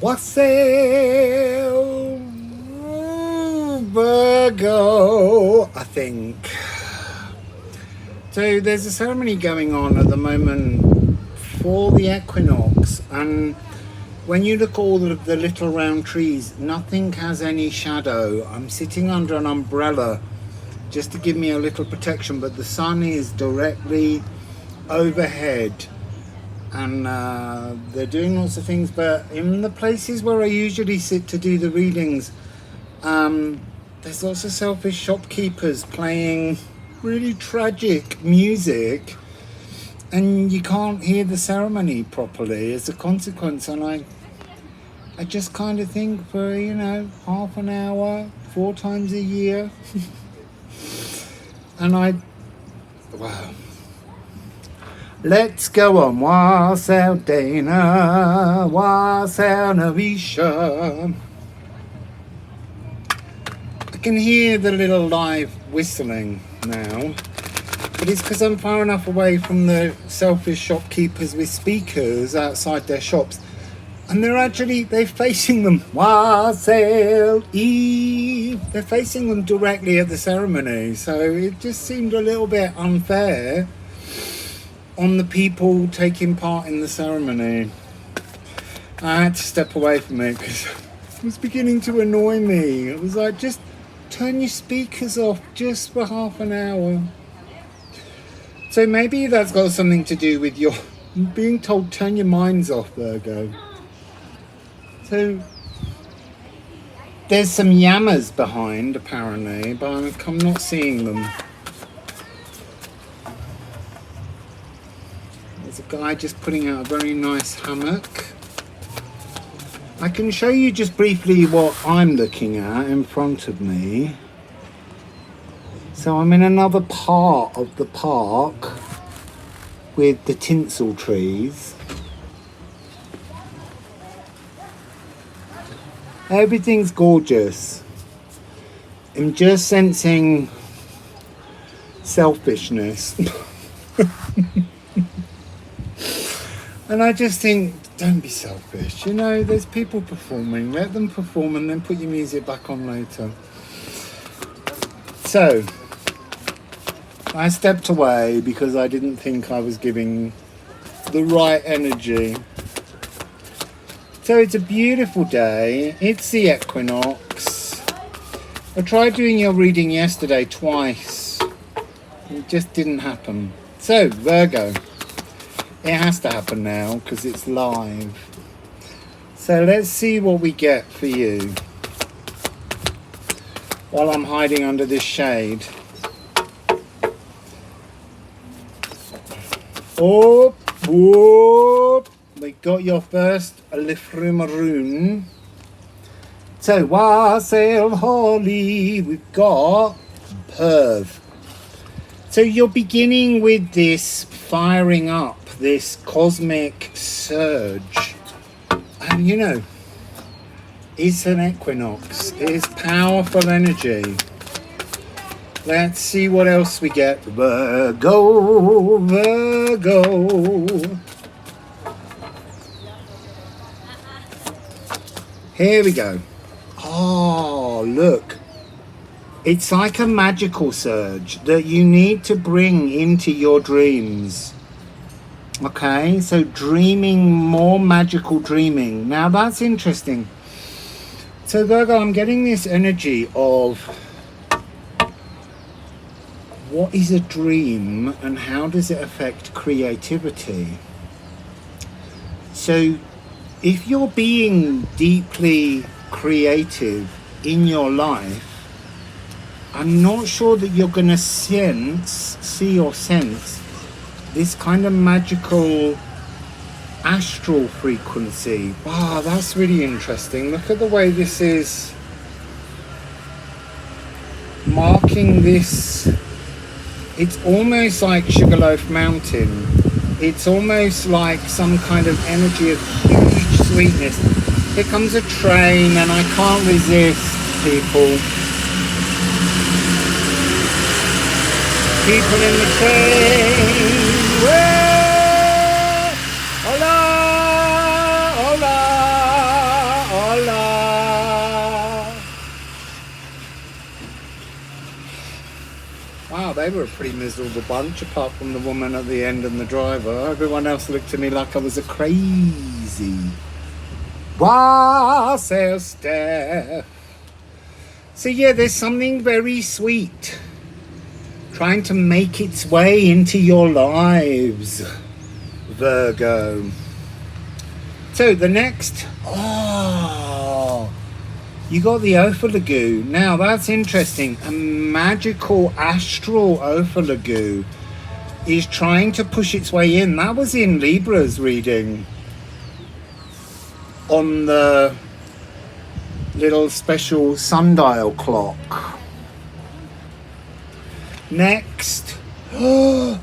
Wassail, Virgo, I think. So there's a ceremony going on at the moment for the equinox, and when you look at all of the little round trees, nothing has any shadow. I'm sitting under an umbrella just to give me a little protection, but the sun is directly overhead, and they're doing lots of things. But in the places where I usually sit to do the readings, there's lots of selfish shopkeepers playing really tragic music, and you can't hear the ceremony properly as a consequence. And I just kind of think, for half an hour 4 times a year and wow. Let's go on. Wassail Dana, Wassail Navisha. I can hear the little live whistling now, but it's because I'm far enough away from the selfish shopkeepers with speakers outside their shops, and they're facing them. Wassail Eve. They're facing them directly at the ceremony, so it just seemed a little bit unfair on the people taking part in the ceremony. I had to step away from it because it was beginning to annoy me. It was like, just turn your speakers off just for half an hour. So maybe that's got something to do with your being told turn your minds off, Virgo. So there's some yammers behind apparently, but I'm not seeing them. There's a guy just putting out a very nice hammock. I can show you just briefly what I'm looking at in front of me. So I'm in another part of the park with the tinsel trees. Everything's gorgeous. I'm just sensing selfishness. And I just think, don't be selfish. There's people performing. Let them perform and then put your music back on later. So, I stepped away because I didn't think I was giving the right energy. So it's a beautiful day. It's the equinox. I tried doing your reading yesterday twice. It just didn't happen. So, Virgo. It has to happen now because it's live. So let's see what we get for you while I'm hiding under this shade. Oh, whoop. We got your first Liffruma rune. So Wassail Holy, we've got Perv. So you're beginning with this firing up, this cosmic surge. And it's an equinox. It's powerful energy. Let's see what else we get. Virgo, Virgo. Here we go. Oh, look. It's like a magical surge that you need to bring into your dreams. Okay, so dreaming, more magical dreaming. Now that's interesting. So Virgo, I'm getting this energy of what is a dream and how does it affect creativity? So if you're being deeply creative in your life, I'm not sure that you're going to see or sense this kind of magical astral frequency. Wow, that's really interesting. Look at the way this is marking this. It's almost like Sugarloaf Mountain. It's almost like some kind of energy of huge sweetness. Here comes a train and I can't resist, people. People in the train. Whoa! Hola! Hola! Wow, they were a pretty miserable bunch, apart from the woman at the end and the driver. Everyone else looked at me like I was a crazy Wassail Steph. So yeah, there's something very sweet trying to make its way into your lives, Virgo. So the next, you got the Ophalagu. Now that's interesting. A magical astral Ophalagu is trying to push its way in. That was in Libra's reading on the little special sundial clock. Next, woo,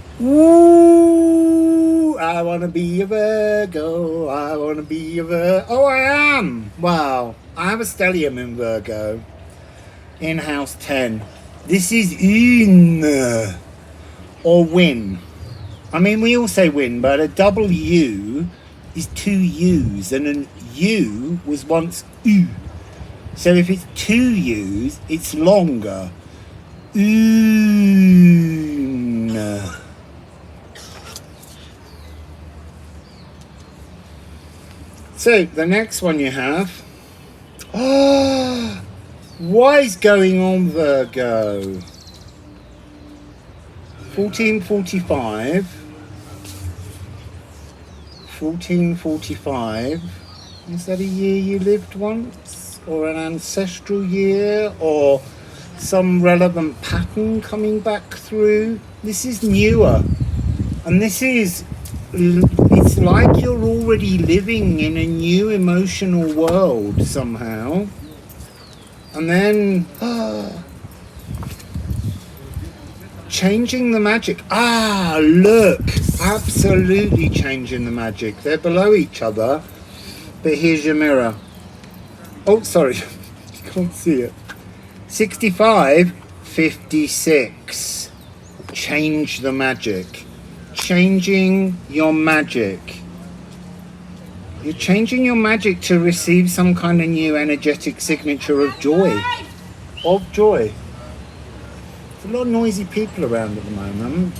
I want to be a Virgo, I want to be a Virgo. Oh, I am. Wow. I have a stellium in Virgo in house 10. This is in or win. I mean, we all say win, but a double U is two U's, and an U was once U. So if it's two U's, it's longer. Un. So the next one you have. What is going on, Virgo? 1445. 1445. Is that a year you lived once? Or an ancestral year? Or some relevant pattern coming back through? This is newer. And this is... It's like you're already living in a new emotional world somehow. And then changing the magic. Look, absolutely changing the magic. They're below each other, but here's your mirror. Oh, sorry, you can't see it. 65, 56. Change the magic. Changing your magic. You're changing your magic to receive some kind of new energetic signature of joy. Of joy. There's a lot of noisy people around at the moment.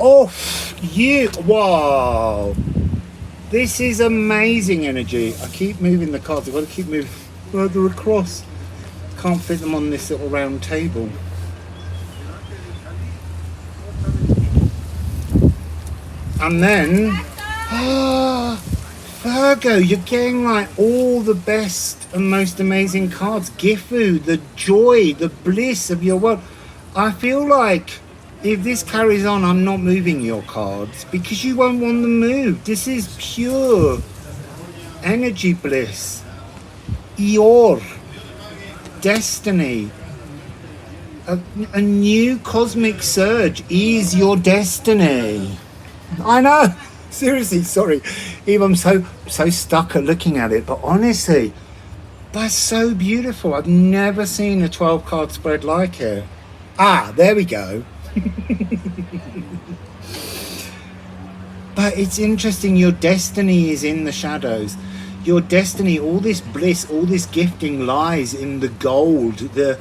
Oh, you. Wow. This is amazing energy. I keep moving the cards. I've got to keep moving further across. Can't fit them on this little round table. And then, Virgo, you're getting like all the best and most amazing cards. Gifu, the joy, the bliss of your world. I feel like if this carries on, I'm not moving your cards because you won't want them moved. This is pure energy bliss. Your destiny. A new cosmic surge is your destiny. I know, seriously, sorry. Even I'm so stuck at looking at it, but honestly, that's so beautiful. I've never seen a 12 card spread like it. There we go. But it's interesting, your destiny is in the shadows. Your destiny, all this bliss, all this gifting lies in the gold, the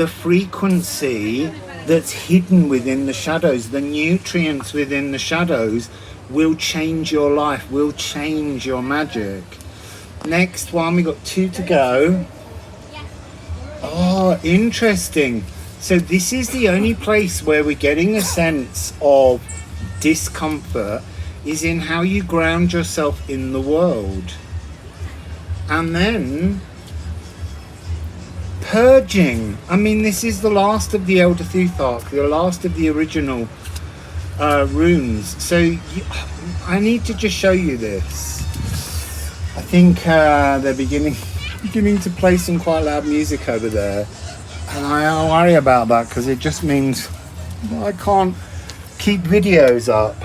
frequency that's hidden within the shadows. The nutrients within the shadows will change your life, will change your magic. Next one, we got 2 to go. Oh, interesting. So this is the only place where we're getting a sense of discomfort is in how you ground yourself in the world. And then purging. I mean, this is the last of the Elder Thuthark, the last of the original runes. So I need to just show you this. I think they're beginning to play some quite loud music over there. And I worry about that because it just means I can't keep videos up.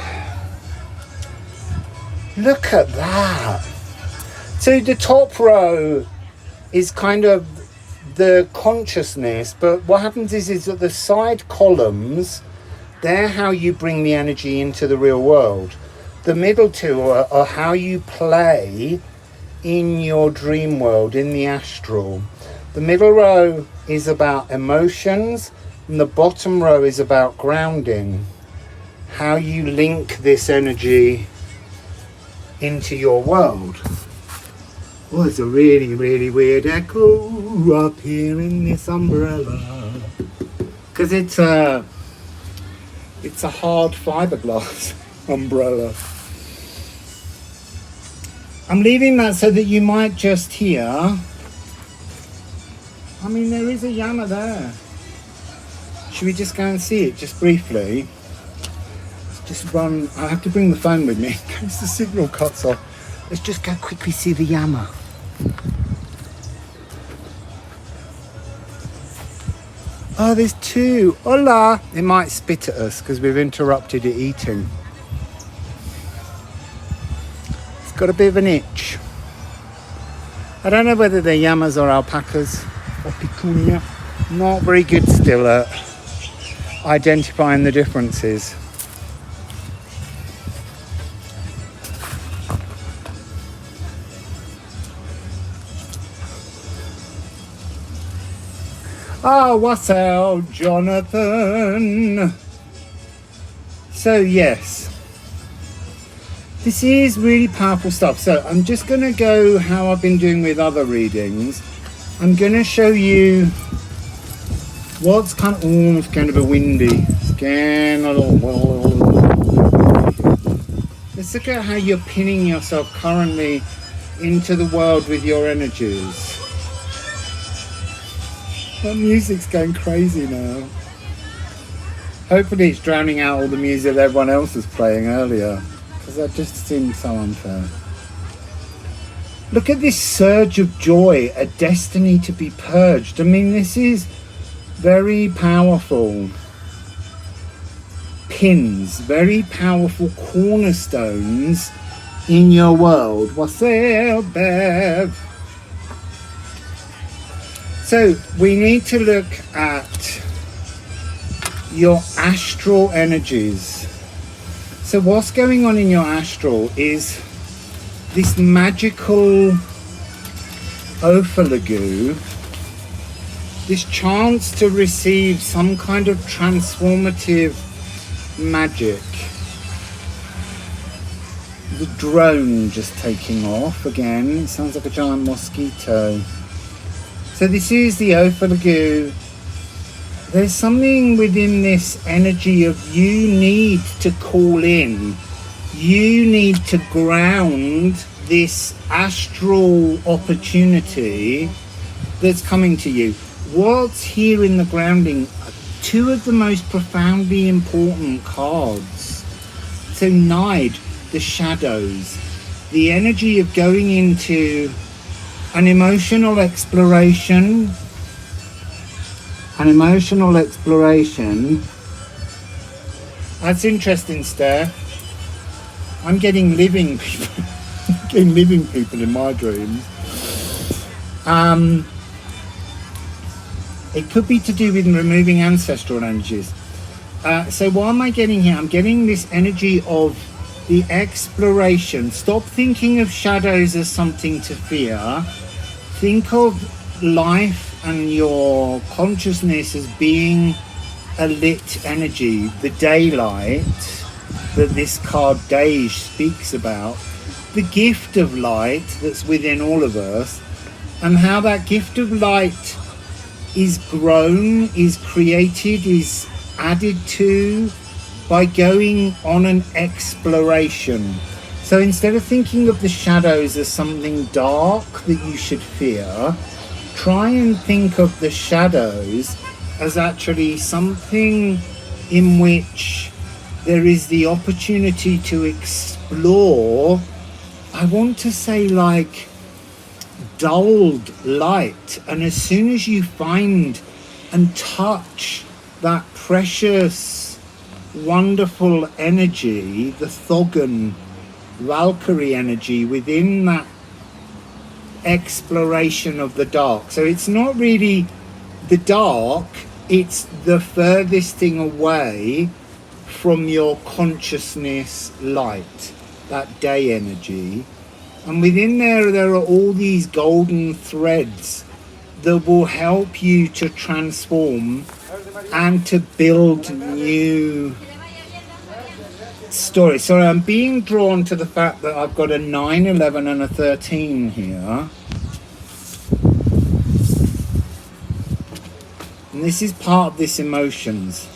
Look at that. So the top row is kind of the consciousness, but what happens is that the side columns, they're how you bring the energy into the real world. The middle two are how you play in your dream world, in the astral. The middle row is about emotions, and the bottom row is about grounding. How you link this energy into your world. Oh, it's a really, really weird echo up here in this umbrella. Because it's a hard fiberglass umbrella. I'm leaving that so that you might just hear. I mean, there is a Yama there. Should we just go and see it just briefly? Let's just run. I have to bring the phone with me in case the signal cuts off. Let's just go quickly see the Yama. Oh, there's two. Hola! It might spit at us because we've interrupted it eating. It's got a bit of an itch. I don't know whether they're llamas or alpacas or picunia. Not very good still at identifying the differences. Ah, Wassail, Jonathan. So yes, this is really powerful stuff. So I'm just going to go how I've been doing with other readings. I'm going to show you what's kind of, oh, it's kind of a windy. Let's look at how you're pinning yourself currently into the world with your energies. That music's going crazy now. Hopefully it's drowning out all the music that everyone else was playing earlier, because that just seemed so unfair. Look at this surge of joy, a destiny to be purged. I mean, this is very powerful pins, very powerful cornerstones in your world. Wassail, Bev. So we need to look at your astral energies. So what's going on in your astral is this magical ophalagu, this chance to receive some kind of transformative magic. The drone just taking off again. It sounds like a giant mosquito. So this is the ophalagu. There's something within this energy of you need to call in. You need to ground this astral opportunity that's coming to you. What's here in the grounding? Two of the most profoundly important cards. So Nide, the shadows. The energy of going into an emotional exploration. That's interesting, Steph. I'm getting living people. Getting living people in my dreams. It could be to do with removing ancestral energies. So what am I getting here? I'm getting this energy of the exploration. Stop thinking of shadows as something to fear. Think of life and your consciousness as being a lit energy, the daylight that this card Dej speaks about, the gift of light that's within all of us, and how that gift of light is grown, is created, is added to by going on an exploration. So instead of thinking of the shadows as something dark that you should fear, try and think of the shadows as actually something in which there is the opportunity to explore, I want to say like dulled light. And as soon as you find and touch that precious, wonderful energy, the Thogan Valkyrie energy within that exploration of the dark. So it's not really the dark, it's the furthest thing away from your consciousness light, that day energy. And within there are all these golden threads that will help you to transform and to build new stories. So I'm being drawn to the fact that I've got a 9, 11 and a 13 here. And this is part of this emotions.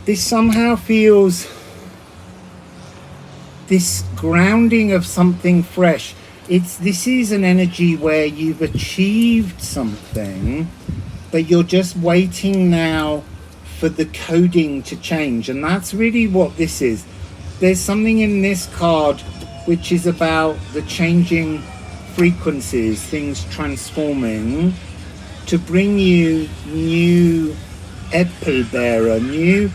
This somehow feels this grounding of something fresh. This is an energy where you've achieved something, but you're just waiting now for the coding to change. And that's really what this is. There's something in this card which is about the changing frequencies, things transforming, to bring you new apple bearer, new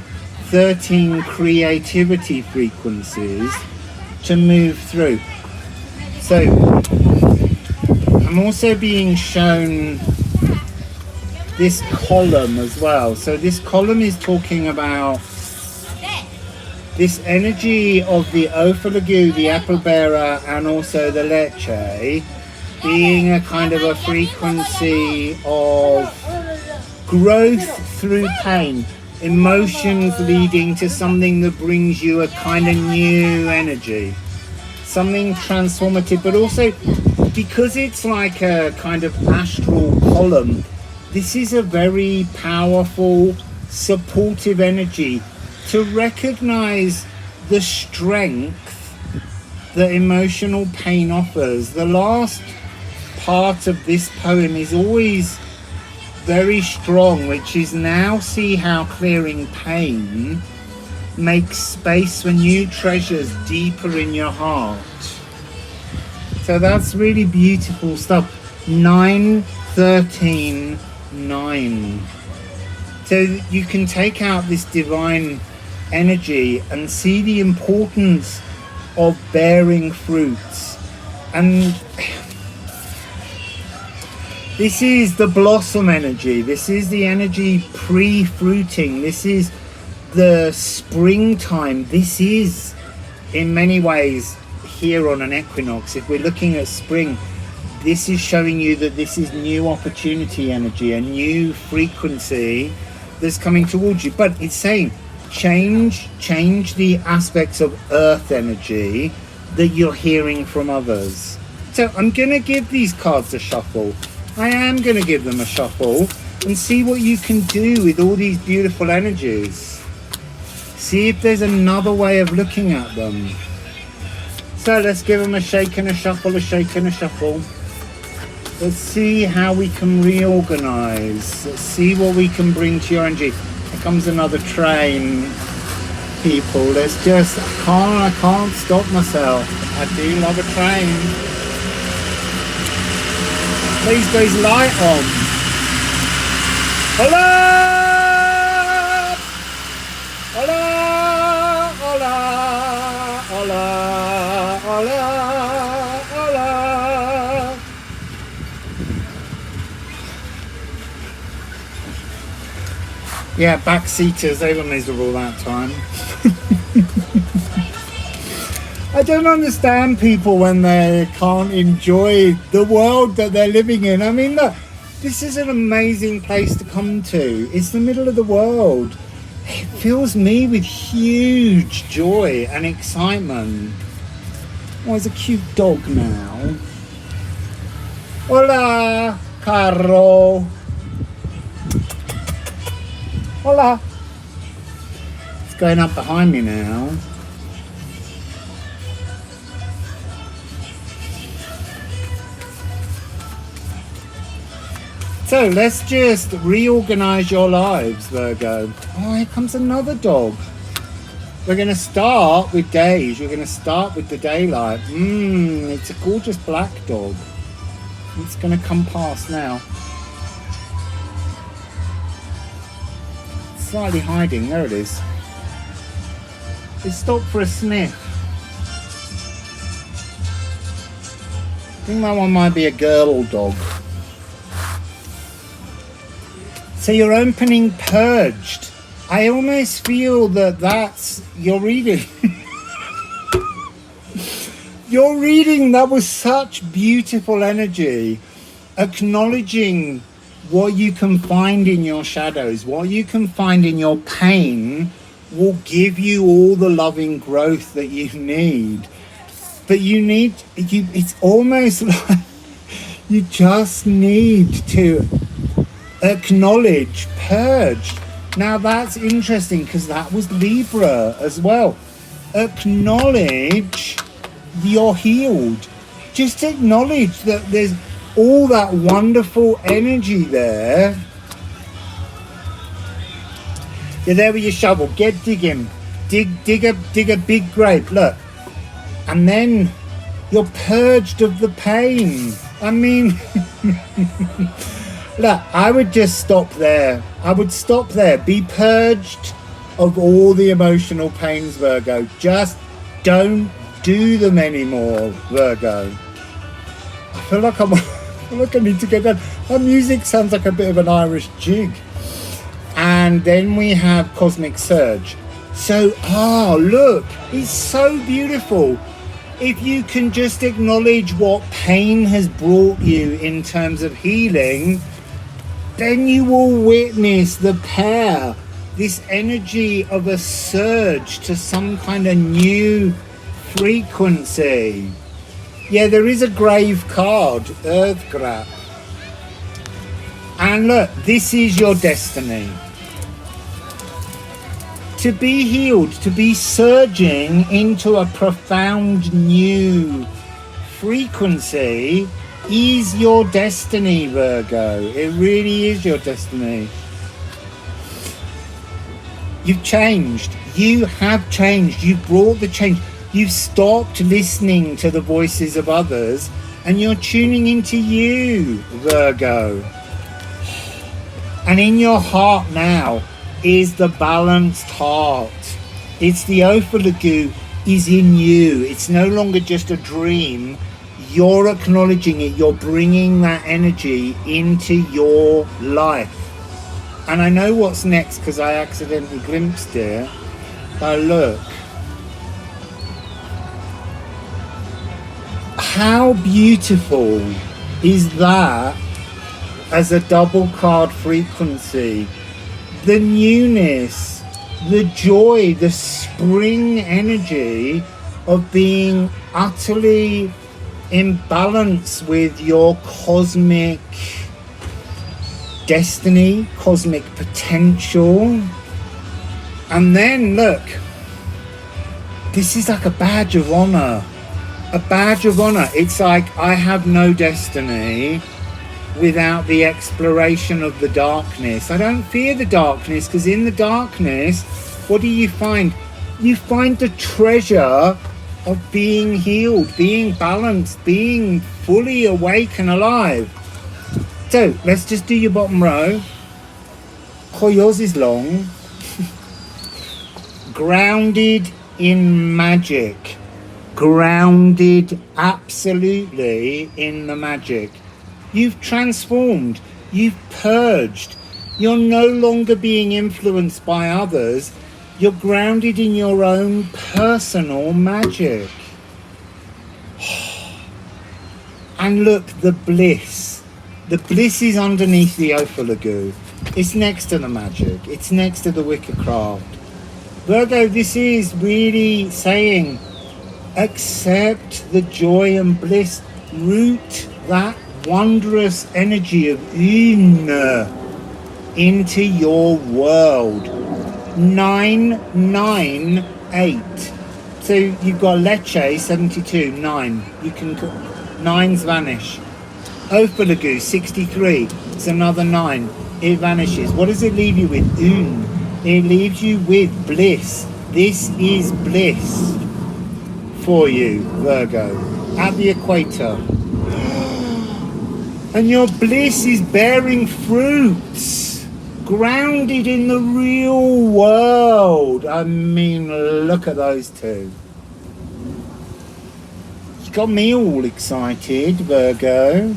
13 creativity frequencies to move through. So I'm also being shown this column as well. So this column is talking about this energy of the Ofalagu, the apple bearer, and also the leche being a kind of a frequency of growth through pain, emotions leading to something that brings you a kind of new energy, something transformative. But also, because it's like a kind of astral column, this is a very powerful, supportive energy to recognize the strength that emotional pain offers. The last part of this poem is always very strong, which is now see how clearing pain makes space for new treasures deeper in your heart. So that's really beautiful stuff. 9, 13, 9. So you can take out this divine energy and see the importance of bearing fruits. And this is the blossom energy. This is the energy pre-fruiting. This is the springtime. This is, in many ways, here on an equinox, if we're looking at spring, this is showing you that this is new opportunity energy, a new frequency that's coming towards you. But it's saying change the aspects of earth energy that you're hearing from others. So I'm going to give these cards a shuffle. I am going to give them a shuffle and see what you can do with all these beautiful energies. See if there's another way of looking at them. So let's give them a shake and a shuffle, a shake and a shuffle. Let's see how we can reorganize. Let's see what we can bring to your energy. Here comes another train, people. Let's just, I can't stop myself. I do love a train. Please goes light on. Hola! Hola! Hola! Hola! Hola! Hola! Yeah, backseaters, they were miserable that time. I don't understand people when they can't enjoy the world that they're living in. I mean, look, this is an amazing place to come to. It's the middle of the world. It fills me with huge joy and excitement. Oh, there's a cute dog now. Hola, Carro. Hola. It's going up behind me now. So let's just reorganize your lives, Virgo. Oh, here comes another dog. We're going to start with days. We're going to start with the daylight. It's a gorgeous black dog. It's going to come past now. It's slightly hiding. There it is. It stopped for a sniff. I think that one might be a girl dog. So you're opening purged. I almost feel that's your reading. Your reading, that was such beautiful energy. Acknowledging what you can find in your shadows, what you can find in your pain, will give you all the loving growth that you need. But it's almost like you just need to acknowledge, purge. Now that's interesting because that was Libra as well. Acknowledge you're healed. Just acknowledge that there's all that wonderful energy there. You're there with your shovel. Get digging. Dig a big grave. Look. And then you're purged of the pain. I mean, look, I would just stop there. I would stop there. Be purged of all the emotional pains, Virgo. Just don't do them anymore, Virgo. I feel like I need to get that. That music sounds like a bit of an Irish jig. And then we have Cosmic Surge. So, look, it's so beautiful. If you can just acknowledge what pain has brought you in terms of healing, then you will witness the pair, this energy of a surge to some kind of new frequency. Yeah, there is a grave card, Earthgrap. And look, this is your destiny. To be healed, to be surging into a profound new frequency is your destiny, Virgo. It really is your destiny. You've changed. You have changed. You've brought the change. You've stopped listening to the voices of others and you're tuning into you, Virgo. And in your heart now is the balanced heart. It's the Ophalagu is in you. It's no longer just a dream. You're acknowledging it. You're bringing that energy into your life. And I know what's next because I accidentally glimpsed it. But look. How beautiful is that as a double card frequency? The newness, the joy, the spring energy of being utterly in balance with your cosmic destiny, cosmic potential. And then look, this is like a badge of honor. A badge of honor. It's like I have no destiny without the exploration of the darkness. I don't fear the darkness because in the darkness, what do you find? You find the treasure of being healed, being balanced, being fully awake and alive. So let's just do your bottom row. Oh, yours is long. Grounded in magic. Grounded absolutely in the magic. You've transformed, you've purged, you're no longer being influenced by others, you're grounded in your own personal magic. And look, the bliss is underneath the Ophalagu. It's next to the magic, it's next to the wicker craft. Virgo, this is really saying, accept the joy and bliss, root that wondrous energy of Un into your world. 998. So you've got Leche 72, 9. You can nines vanish. Ophalagu 63. It's another 9. It vanishes. What does it leave you with? Un. It leaves you with bliss. This is bliss for you, Virgo, at the equator. And your bliss is bearing fruits, grounded in the real world. I mean, look at those two. You got me all excited, Virgo.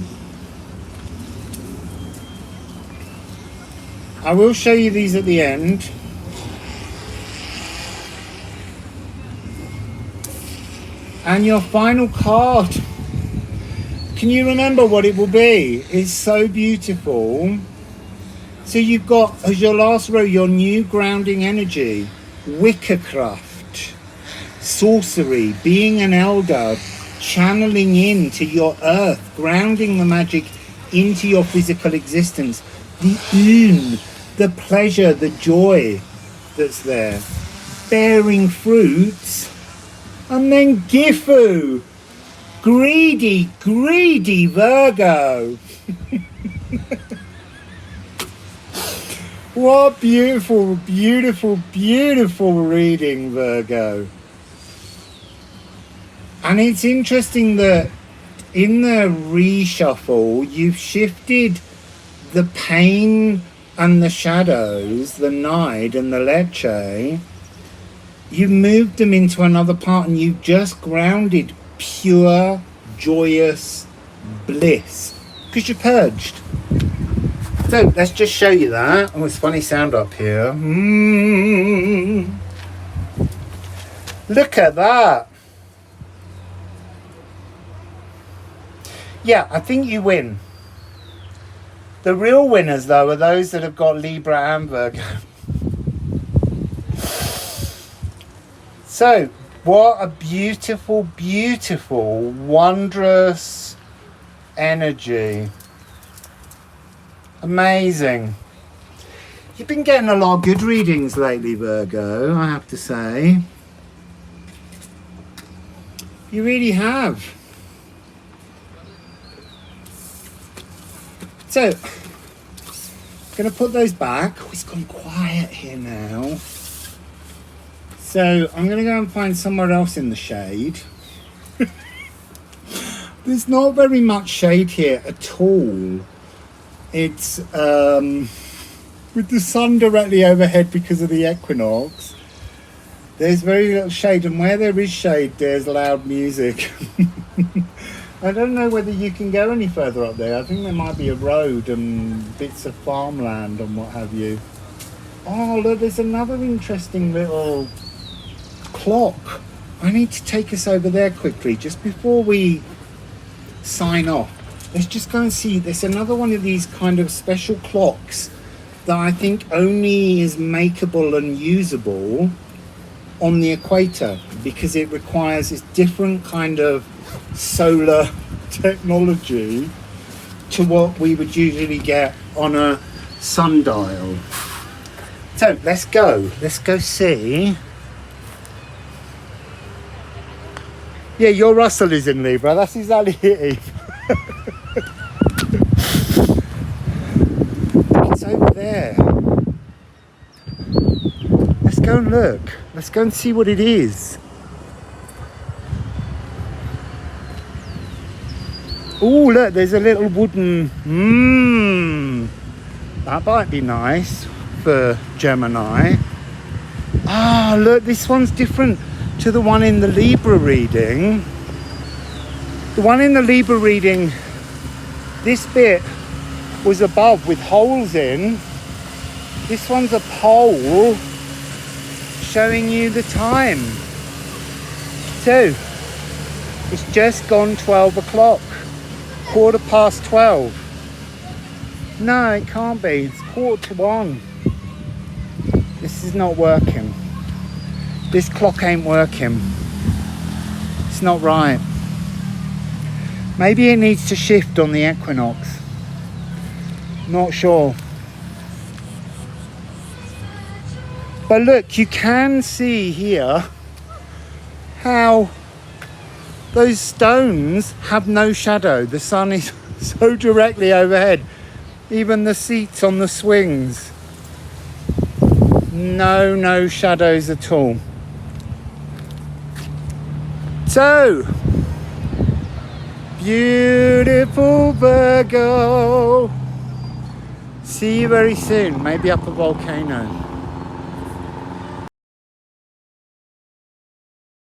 I will show you these at the end. And your final card Can you remember what it will be? It's so beautiful. So you've got, as your last row, your new grounding energy, witchcraft, sorcery, being an elder, channeling into your earth, grounding the magic into your physical existence, the the pleasure, the joy that's there, bearing fruits, and then Gifu, greedy Virgo. What beautiful reading, Virgo. And it's interesting that in the reshuffle, you've shifted the pain and the shadows, the Nide and the Leche. You've moved them into another part and you've just grounded pure, joyous bliss. Because you're purged. So let's just show you that. Oh, it's funny sound up here. Look at that. Yeah, I think you win. The real winners, though, are those that have got Libra and Virgo. So, what a beautiful, wondrous energy. Amazing. You've been getting a lot of good readings lately, Virgo, I have to say. You really have. So, I'm going to put those back. Oh, it's gone quiet here now. So, I'm going to go and find somewhere else in the shade. There's not very much shade here at all. It's with the sun directly overhead because of the equinox. There's very little shade, and where there is shade, there's loud music. I don't know whether you can go any further up there. I think there might be a road and bits of farmland and what have you. Oh, look, there's another interesting little clock. I need to take us over there quickly, just before we sign off. Let's just go and see. There's another one of these kind of special clocks that I think only is makeable and usable on the equator, because it requires this different kind of solar technology to what we would usually get on a sundial. So let's go see. Yeah, your Russell is in Libra, that's exactly it. It's over there. Let's go and look. Let's go and see what it is. Oh, look, there's a little wooden... that might be nice for Gemini. Ah, look, this one's different to the one in the Libra reading. The one in the Libra reading, this bit was above with holes in. This one's a pole showing you the time. So, it's just gone 12 o'clock. 12:15. No, it can't be. It's 1:45. This is not working. This clock ain't working. It's not right. Maybe it needs to shift on the equinox. Not sure. But look, you can see here how those stones have no shadow. The sun is so directly overhead. Even the seats on the swings. No shadows at all. So, beautiful Virgo. See you very soon, maybe up a volcano.